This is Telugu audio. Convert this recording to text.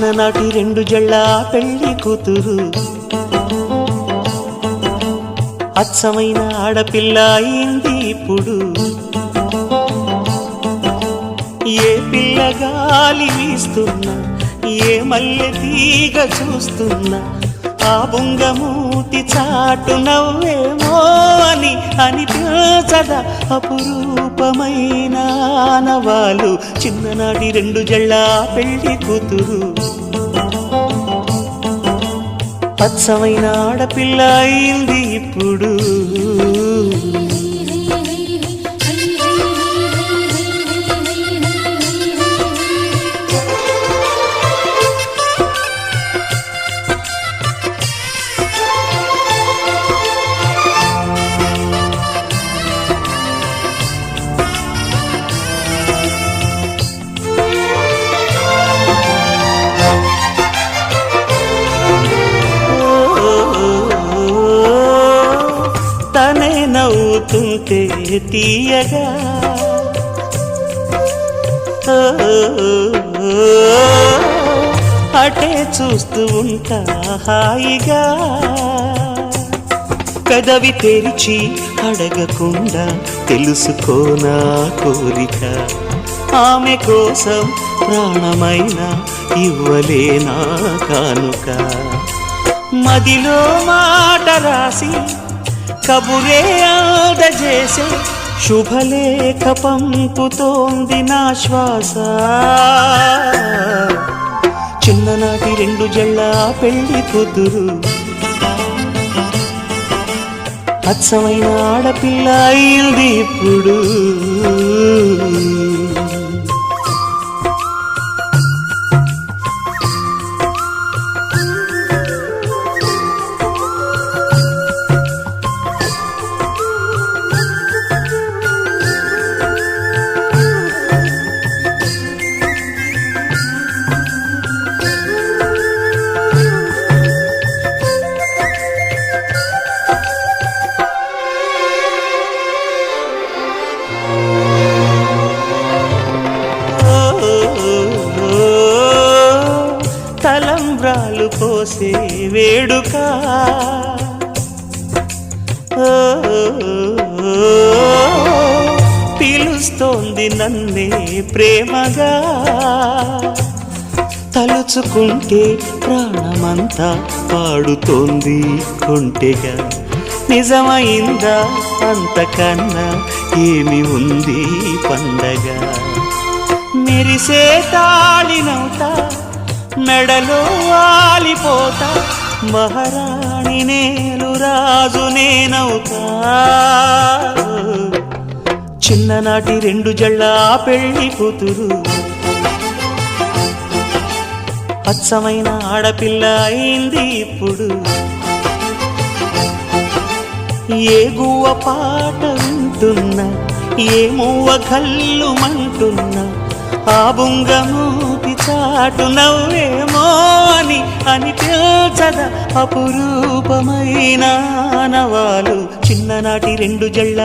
చిన్ననాటి రెండు జళ్ళ పెళ్లి కూతురు అచ్చమైన ఆడపిల్ల అయింది ఇప్పుడు. ఏ పిల్ల గాలి వీస్తున్నా, ఏ మల్లె తీగ చూస్తున్నా, ఆ బుంగమూతి చాటు నవ్వేమో అని అనిపించదా అపురూపమైన ఆనవాలు. చిన్ననాటి రెండు జళ్ళ పెళ్లి కూతురు అచ్చమైన ఆడపిల్ల అయింది ఇప్పుడు. తనే నవ్వుతుంటే తీయగా, అటే చూస్తూ ఉంటా హాయిగా. పెదవి తెరిచి అడగకుండా తెలుసుకోనా కోరిక, ఆమె కోసం ప్రాణమైన ఇవ్వలేనా కానుక. మదిలో మాట రాసి కబురే అందజేసే శుభలేఖ పంపుతోంది నా శ్వాస. చిన్ననాటి రెండు జళ్ళ పెళ్లి కూతురు అచ్చమైన ఆడపిల్ల అయింది ఇప్పుడు. తలంబ్రాలు పోసే వేడుక, పిలుస్తోంది నన్నే ప్రేమగా. తలుచుకుంటే ప్రాణమంతా పాడుతోంది కొంటెగా. నిజమైందా అంతకన్నా ఏమి ఉంది పండగ. మెరిసే తాళినవుతా, మెడలో వాలిపోతా, మహారాణి నేను రాజు నేనవుతా. చిన్ననాటి రెండు జళ్ళ పెళ్లి కూతురు అచ్చమైన ఆడపిల్ల అయింది ఇప్పుడు. ఏ గువ్వ పాట వింటున్నా, ఏ మువ్వ కళ్ళు మంటున్నా, ఆ బుంగమూతి చాటు నవ్వేమో అని అనిపించదా అపురూపమైన ఆనవాలు. చిన్ననాటి రెండు జళ్ళ